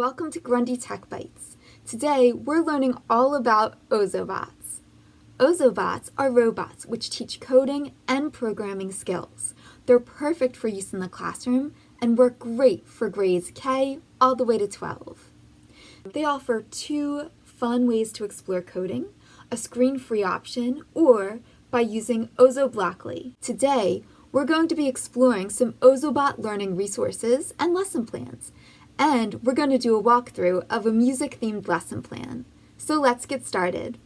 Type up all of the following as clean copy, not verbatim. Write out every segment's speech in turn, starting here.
welcome to Grundy Tech Bytes. Today, we're learning all about Ozobots. Ozobots are robots which teach coding and programming skills. They're perfect for use in the classroom and work great for grades K all the way to 12. They offer two fun ways to explore coding, a screen-free option, or by using Ozobot Kit. Today, we're going to be exploring some Ozobot learning resources and lesson plans. And we're going to do a walkthrough of a music-themed lesson plan. So let's get started.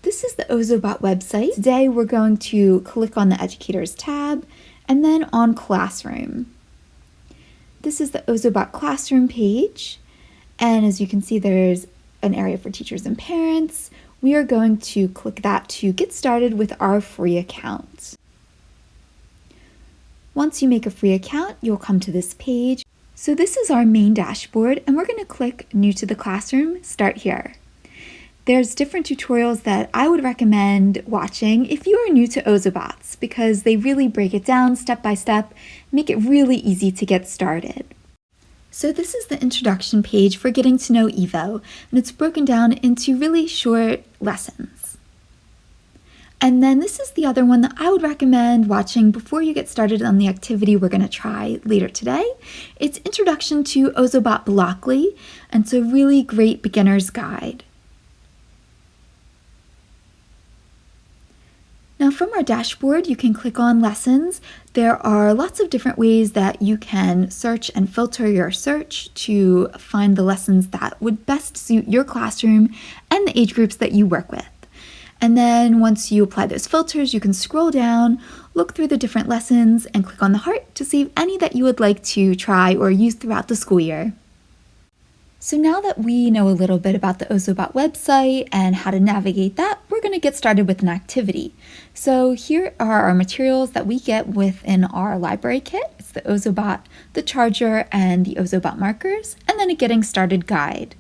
This is the Ozobot website. Today we're going to click on the Educators tab and then on Classroom. This is the Ozobot Classroom page. And as you can see, there's an area for teachers and parents. We are going to click that to get started with our free account. Once you make a free account, you'll come to this page. So this is our main dashboard, and we're going to click New to the Classroom, Start Here. There's different tutorials that I would recommend watching if you are new to Ozobots, because they really break it down step by step, make it really easy to get started. So this is the introduction page for getting to know Evo, and it's broken down into really short lessons. And then this is the other one that I would recommend watching before you get started on the activity we're going to try later today. It's Introduction to Ozobot Blockly, and it's a really great beginner's guide. Now from our dashboard, you can click on Lessons. There are lots of different ways that you can search and filter your search to find the lessons that would best suit your classroom and the age groups that you work with. And then once you apply those filters, you can scroll down, look through the different lessons, and click on the heart to save any that you would like to try or use throughout the school year. So now that we know a little bit about the Ozobot website and how to navigate that, we're going to get started with an activity. So here are our materials that we get within our library kit. It's the Ozobot, the charger, and the Ozobot markers, and then a getting started guide.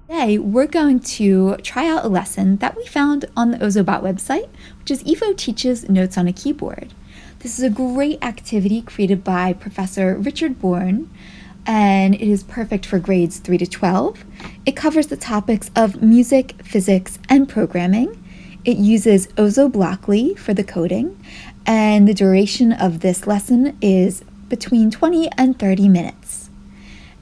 Today, we're going to try out a lesson that we found on the Ozobot website, which is Evo Teaches Notes on a Keyboard. This is a great activity created by Professor Richard Bourne, and it is perfect for grades 3 to 12. It covers the topics of music, physics, and programming. It uses Ozobot Kit for the coding, and the duration of this lesson is between 20 and 30 minutes.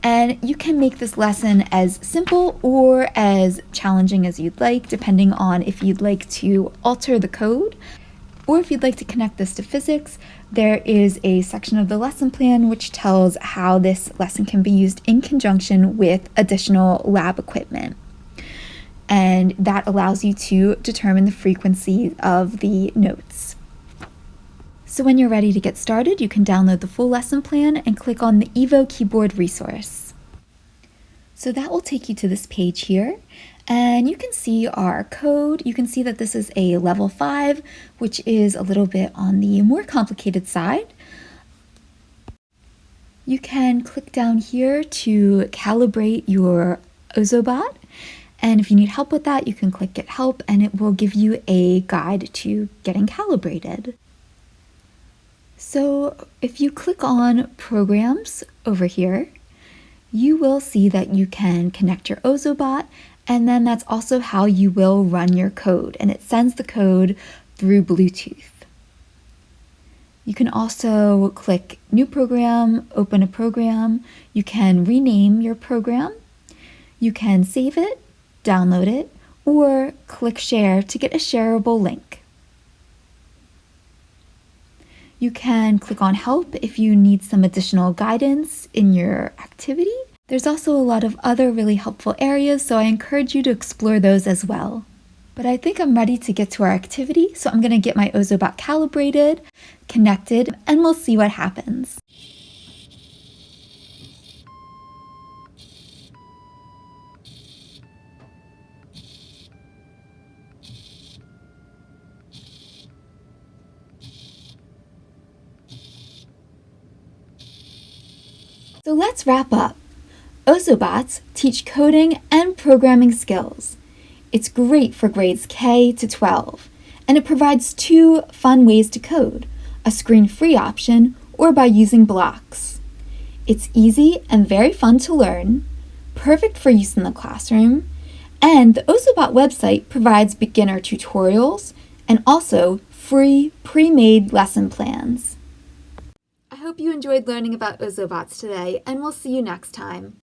And you can make this lesson as simple or as challenging as you'd like, depending on if you'd like to alter the code, or if you'd like to connect this to physics. There is a section of the lesson plan which tells how this lesson can be used in conjunction with additional lab equipment. And that allows you to determine the frequency of the notes. So when you're ready to get started, you can download the full lesson plan and click on the Evo keyboard resource. So that will take you to this page here, and you can see our code. You can see that this is a level 5, which is a little bit on the more complicated side. You can click down here to calibrate your Ozobot, and if you need help with that, you can click Get Help, and it will give you a guide to getting calibrated. So if you click on Programs over here, you will see that you can connect your Ozobot, and then that's also how you will run your code, and it sends the code through Bluetooth. You can also click New Program, Open a Program. You can rename your program. You can save it, download it, or click Share to get a shareable link. You can click on Help if you need some additional guidance in your activity. There's also a lot of other really helpful areas, so I encourage you to explore those as well. But I think I'm ready to get to our activity, so I'm going to get my Ozobot calibrated, connected, and we'll see what happens. So let's wrap up. Ozobots teach coding and programming skills. It's great for grades K to 12, and it provides two fun ways to code, a screen-free option or by using blocks. It's easy and very fun to learn, perfect for use in the classroom, and the Ozobot website provides beginner tutorials and also free pre-made lesson plans. I hope you enjoyed learning about Ozobots today, and we'll see you next time.